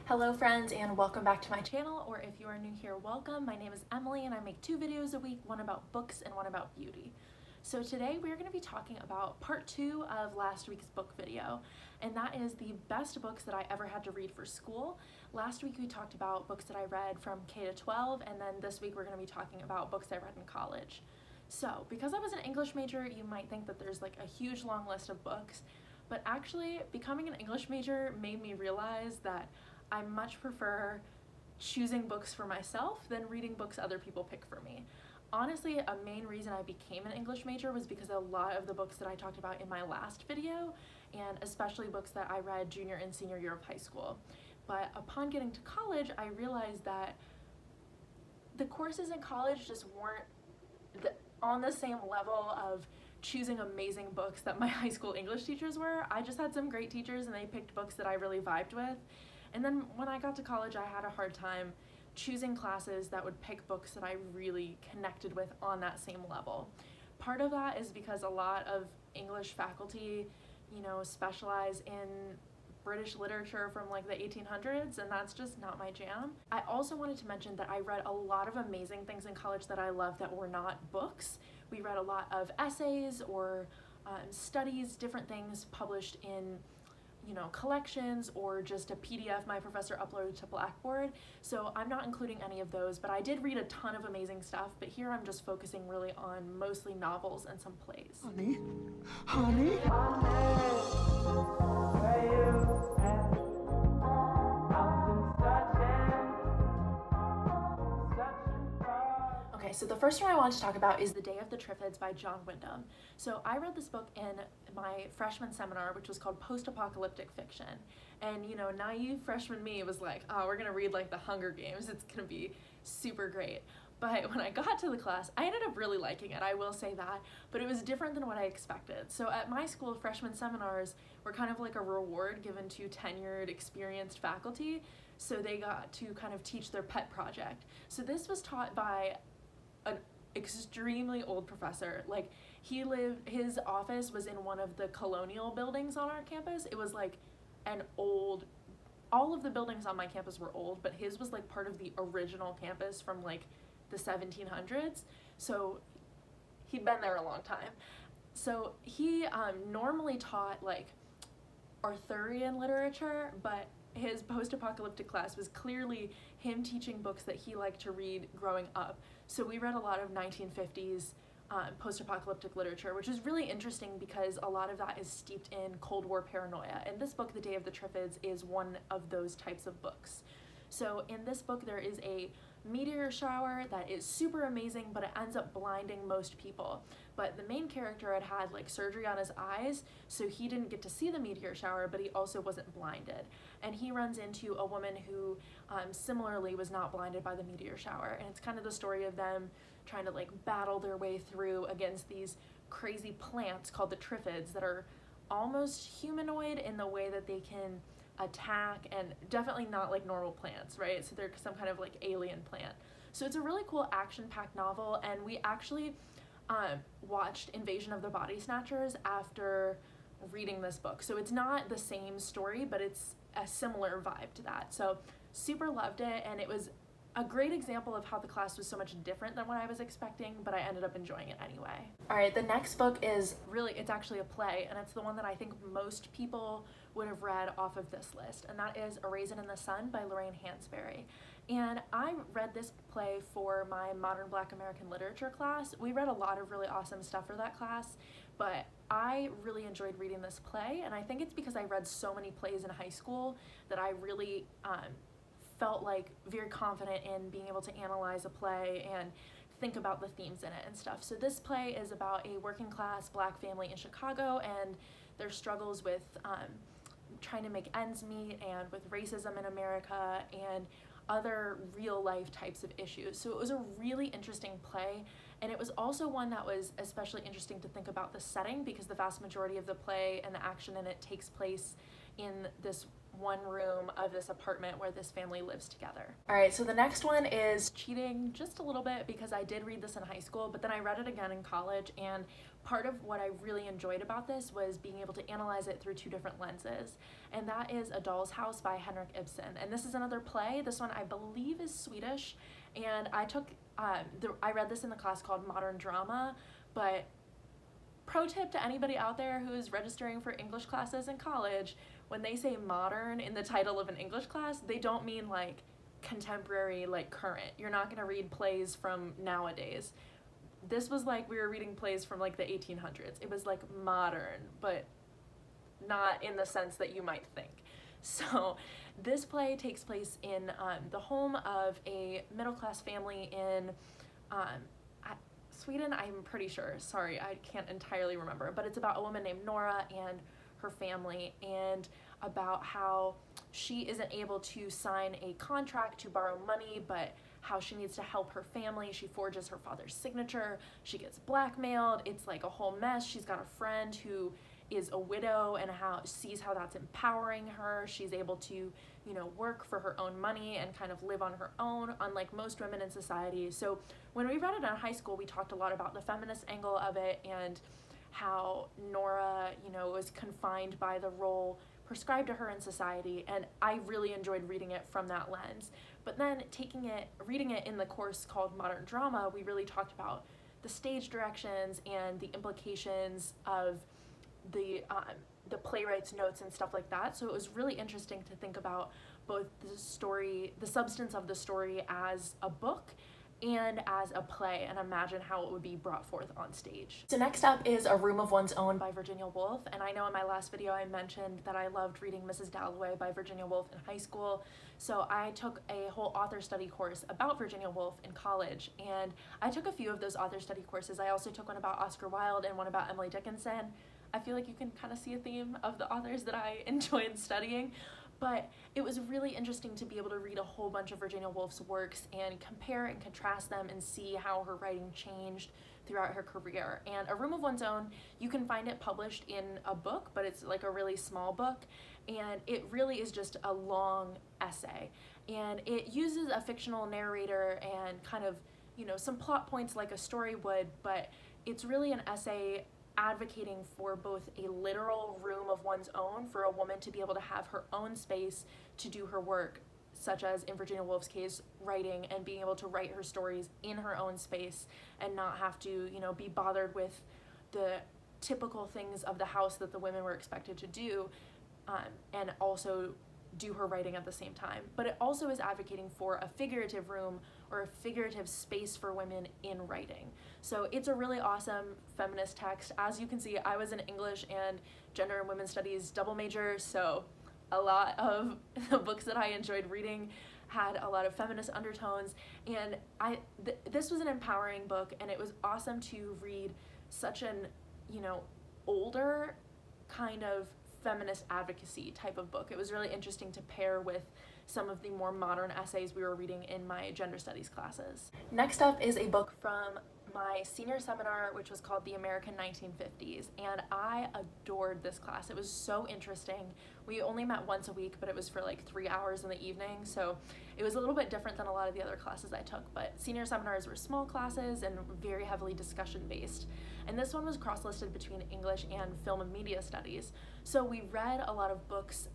Hello friends, and welcome back to my channel, or if you are new here, welcome. My name is Emily and I make 2 videos a week, one about books and one about beauty. So today we're going to be talking about part 2 of last week's book video, and that is the best books that I ever had to read for school. Last week we talked about books that I read from K to 12, and then this week we're going to be talking about books I read in college. So because I was an English major, you might think that there's like a huge long list of books, but actually becoming an English major made me realize that I much prefer choosing books for myself than reading books other people pick for me. Honestly, a main reason I became an English major was because a lot of the books that I talked about in my last video, and especially books that I read junior and senior year of high school. But upon getting to college, I realized that the courses in college just weren't on the same level of choosing amazing books that my high school English teachers were. I just had some great teachers and they picked books that I really vibed with. And then when I got to college, I had a hard time choosing classes that would pick books that I really connected with on that same level. Part of that is because a lot of English faculty, specialize in British literature from like the 1800s, and that's just not my jam. I also wanted to mention that I read a lot of amazing things in college that I loved that were not books. We read a lot of essays or studies, different things published in collections or just a PDF my professor uploaded to Blackboard. So I'm not including any of those, but I did read a ton of amazing stuff, but here I'm just focusing really on mostly novels and some plays. Honey? Honey? Okay, so the first one I wanted to talk about is The Day of the Trifids by John Wyndham. So I read this book in my freshman seminar, which was called Post-Apocalyptic Fiction. And naive freshman me was like, oh, we're gonna read like the Hunger Games, it's gonna be super great. But when I got to the class, I ended up really liking it, I will say that, but it was different than what I expected. So at my school, freshman seminars were kind of like a reward given to tenured, experienced faculty, so they got to kind of teach their pet project. So this was taught by an extremely old professor. Like, his office was in one of the colonial buildings on our campus. It was like all of the buildings on my campus were old, but his was like part of the original campus from like the 1700s. So he'd been there a long time. So he normally taught like Arthurian literature, but his post-apocalyptic class was clearly him teaching books that he liked to read growing up. So we read a lot of 1950s post-apocalyptic literature, which is really interesting because a lot of that is steeped in Cold War paranoia. And this book, The Day of the Trifids, is one of those types of books. So in this book, there is a meteor shower that is super amazing, but it ends up blinding most people. But the main character had like surgery on his eyes, so he didn't get to see the meteor shower, but he also wasn't blinded. And he runs into a woman who similarly was not blinded by the meteor shower. And it's kind of the story of them trying to like battle their way through against these crazy plants called the trifids that are almost humanoid in the way that they can attack, and definitely not like normal plants, right? So they're some kind of like alien plant. So it's a really cool action-packed novel, and we actually watched Invasion of the Body Snatchers after reading this book. So it's not the same story, but it's a similar vibe to that. So super loved it, and it was a great example of how the class was so much different than what I was expecting, but I ended up enjoying it anyway. All right, the next book is it's actually a play, and it's the one that I think most people would have read off of this list, and that is A Raisin in the Sun by Lorraine Hansberry. And I read this play for my Modern Black American Literature class. We read a lot of really awesome stuff for that class, but I really enjoyed reading this play, and I think it's because I read so many plays in high school that I really felt like very confident in being able to analyze a play and think about the themes in it and stuff. So this play is about a working class Black family in Chicago and their struggles with trying to make ends meet and with racism in America and other real life types of issues. So it was a really interesting play, and it was also one that was especially interesting to think about the setting because the vast majority of the play and the action in it takes place in this one room of this apartment where this family lives together. All right, so the next one is cheating just a little bit because I did read this in high school, but then I read it again in college, and part of what I really enjoyed about this was being able to analyze it through two different lenses, and that is A Doll's House by Henrik Ibsen. And this is another play. This one I believe is Swedish, and I read this in the class called Modern Drama, but pro tip to anybody out there who is registering for English classes in college, when they say modern in the title of an English class, they don't mean like contemporary, like current. You're not going to read plays from nowadays. This was like we were reading plays from like the 1800s. It was like modern, but not in the sense that you might think. So this play takes place in the home of a middle-class family in Sweden, I'm pretty sure. Sorry, I can't entirely remember, but it's about a woman named Nora and her family, and about how she isn't able to sign a contract to borrow money, but how she needs to help her family. She forges her father's signature. She gets blackmailed. It's like a whole mess. She's got a friend who is a widow and sees how that's empowering her. She's able to, work for her own money and kind of live on her own, unlike most women in society. So when we read it in high school, we talked a lot about the feminist angle of it and how Nora, was confined by the role prescribed to her in society, and I really enjoyed reading it from that lens. But then reading it in the course called Modern Drama, we really talked about the stage directions and the implications of the playwright's notes and stuff like that. So it was really interesting to think about both the substance of the story as a book and as a play, and imagine how it would be brought forth on stage. So next up is A Room of One's Own by Virginia Woolf, and I know in my last video I mentioned that I loved reading Mrs. Dalloway by Virginia Woolf in high school, so I took a whole author study course about Virginia Woolf in college, and I took a few of those author study courses. I also took one about Oscar Wilde and one about Emily Dickinson. I feel like you can kind of see a theme of the authors that I enjoyed studying. But it was really interesting to be able to read a whole bunch of Virginia Woolf's works and compare and contrast them and see how her writing changed throughout her career. And A Room of One's Own, you can find it published in a book, but it's like a really small book, and it really is just a long essay. And it uses a fictional narrator and kind of, some plot points like a story would, but it's really an essay advocating for both a literal room of one's own for a woman to be able to have her own space to do her work, such as in Virginia Woolf's case, writing, and being able to write her stories in her own space and not have to, be bothered with the typical things of the house that the women were expected to do, and also do her writing at the same time. But it also is advocating for a figurative room or a figurative space for women in writing. So it's a really awesome feminist text. As you can see, I was an English and gender and women's studies double major, so a lot of the books that I enjoyed reading had a lot of feminist undertones, and this was an empowering book, and it was awesome to read such an, older kind of feminist advocacy type of book. It was really interesting to pair with some of the more modern essays we were reading in my gender studies classes. Next up is a book from my senior seminar, which was called The American 1950s, and I adored this class. It was so interesting. We only met once a week, but it was for like 3 hours in the evening, so it was a little bit different than a lot of the other classes I took, but senior seminars were small classes and very heavily discussion based. And this one was cross-listed between English and film and media studies. So we read a lot of books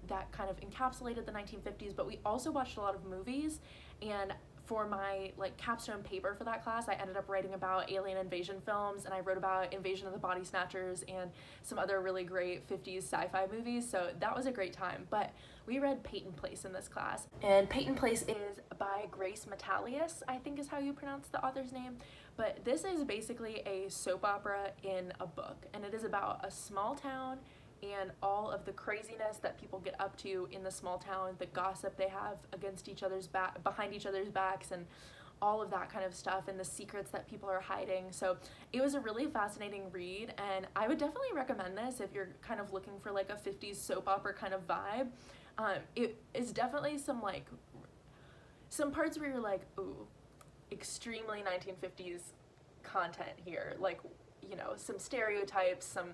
that kind of encapsulated the 1950s, but we also watched a lot of movies, and for my capstone paper for that class, I ended up writing about alien invasion films, and I wrote about Invasion of the Body Snatchers and some other really great 50s sci-fi movies, so that was a great time. But we read Peyton Place in this class, and Peyton Place is by Grace Metalius, I think is how you pronounce the author's name. But this is basically a soap opera in a book, and it is about a small town and all of the craziness that people get up to in the small town, the gossip they have against each other's behind each other's backs, and all of that kind of stuff, and the secrets that people are hiding. So it was a really fascinating read, and I would definitely recommend this if you're kind of looking for like a 50s soap opera kind of vibe. It is definitely some parts where you're like, ooh, extremely 1950s content here, some stereotypes, some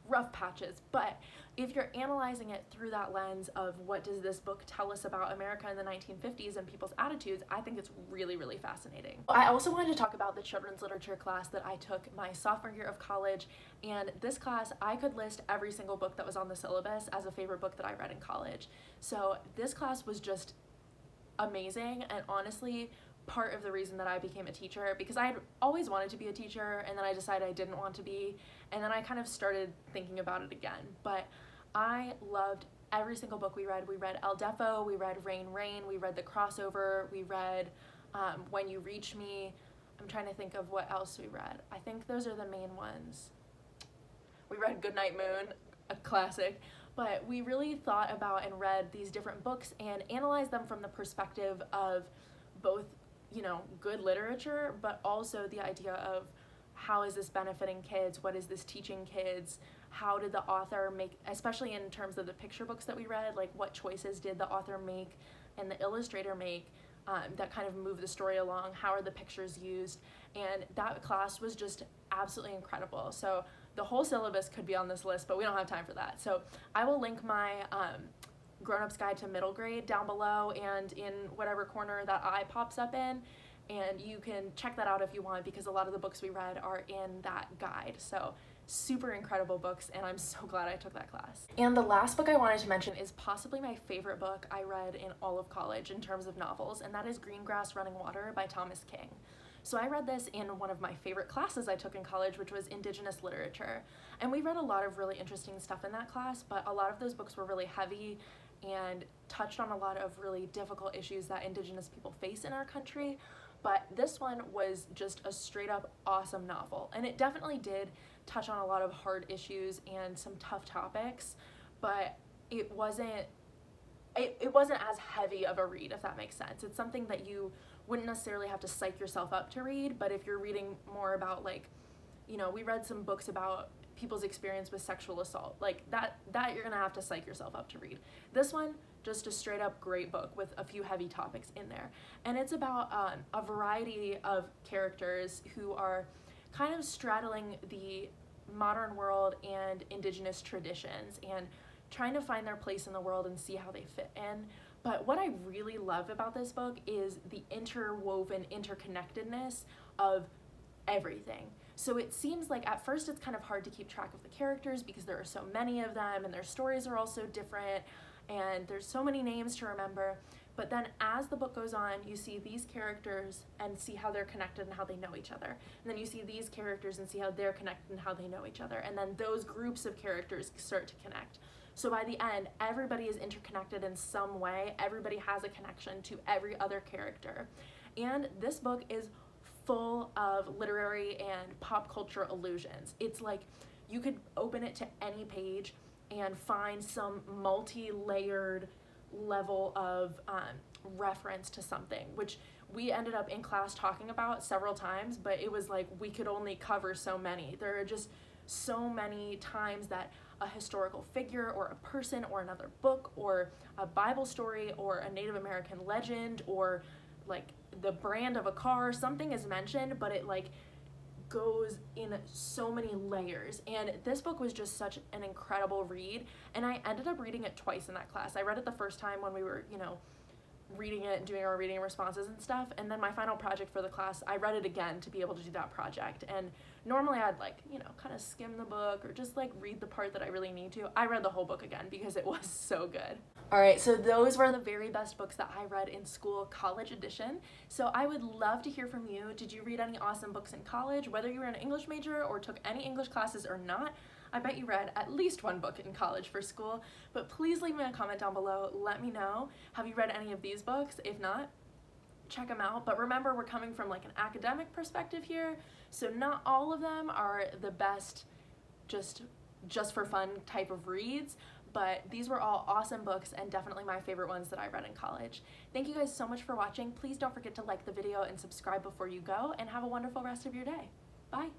rough patches, but if you're analyzing it through that lens of what does this book tell us about America in the 1950s and people's attitudes, I think it's really, really fascinating. I also wanted to talk about the children's literature class that I took my sophomore year of college, and this class, I could list every single book that was on the syllabus as a favorite book that I read in college. So this class was just amazing, and honestly, part of the reason that I became a teacher, because I had always wanted to be a teacher, and then I decided I didn't want to be, and then I kind of started thinking about it again. But I loved every single book we read. We read El Defo, we read Rain, Rain, we read The Crossover, we read When You Reach Me. I'm trying to think of what else we read. I think those are the main ones. We read Goodnight Moon, a classic. But we really thought about and read these different books and analyzed them from the perspective of both, you know, good literature, but also the idea of how is this benefiting kids? What is this teaching kids? How did the author make, especially in terms of the picture books that we read, like what choices did the author make and the illustrator make that kind of move the story along? How are the pictures used? And that class was just absolutely incredible. So the whole syllabus could be on this list, but we don't have time for that. So I will link my Grown-Ups Guide to Middle Grade down below and in whatever corner that eye pops up in, and you can check that out if you want, because a lot of the books we read are in that guide. So super incredible books, and I'm so glad I took that class. And the last book I wanted to mention is possibly my favorite book I read in all of college in terms of novels, and that is Green Grass Running Water by Thomas King. So I read this in one of my favorite classes I took in college, which was Indigenous literature. And we read a lot of really interesting stuff in that class, but a lot of those books were really heavy and touched on a lot of really difficult issues that Indigenous people face in our country. But this one was just a straight up awesome novel. And it definitely did touch on a lot of hard issues and some tough topics, but it wasn't as heavy of a read, if that makes sense. It's something that you wouldn't necessarily have to psych yourself up to read, but if you're reading more about, like, you know, we read some books about people's experience with sexual assault, like that you're gonna have to psych yourself up to read. This one, just a straight up great book with a few heavy topics in there. And it's about a variety of characters who are kind of straddling the modern world and Indigenous traditions and trying to find their place in the world and see how they fit in. But what I really love about this book is the interwoven interconnectedness of everything. So it seems like at first it's kind of hard to keep track of the characters because there are so many of them and their stories are all so different and there's so many names to remember. But then as the book goes on, you see these characters and see how they're connected and how they know each other. And then you see these characters and see how they're connected and how they know each other. And then those groups of characters start to connect. So by the end, everybody is interconnected in some way. Everybody has a connection to every other character. And this book is full of literary and pop culture allusions. It's like you could open it to any page and find some multi-layered level of reference to something, which we ended up in class talking about several times, but it was like we could only cover so many. There are just so many times that a historical figure or a person or another book or a Bible story or a Native American legend or like the brand of a car, something is mentioned, but it like goes in so many layers. And this book was just such an incredible read, and I ended up reading it twice in that class. I read it the first time when we were, you know, reading it and doing our reading responses and stuff, and then my final project for the class, I read it again to be able to do that project. And normally I'd like, you know, kind of skim the book or just like read the part that I really need to. I read the whole book again because it was so good. All right, so those were the very best books that I read in school, college edition. So I would love to hear from you. Did you read any awesome books in college, whether you were an English major or took any English classes or not? I bet you read at least one book in college for school, but please leave me a comment down below. Let me know. Have you read any of these books? If not, check them out. But remember, we're coming from like an academic perspective here, so not all of them are the best just for fun type of reads, but these were all awesome books and definitely my favorite ones that I read in college. Thank you guys so much for watching. Please don't forget to like the video and subscribe before you go, and have a wonderful rest of your day. Bye.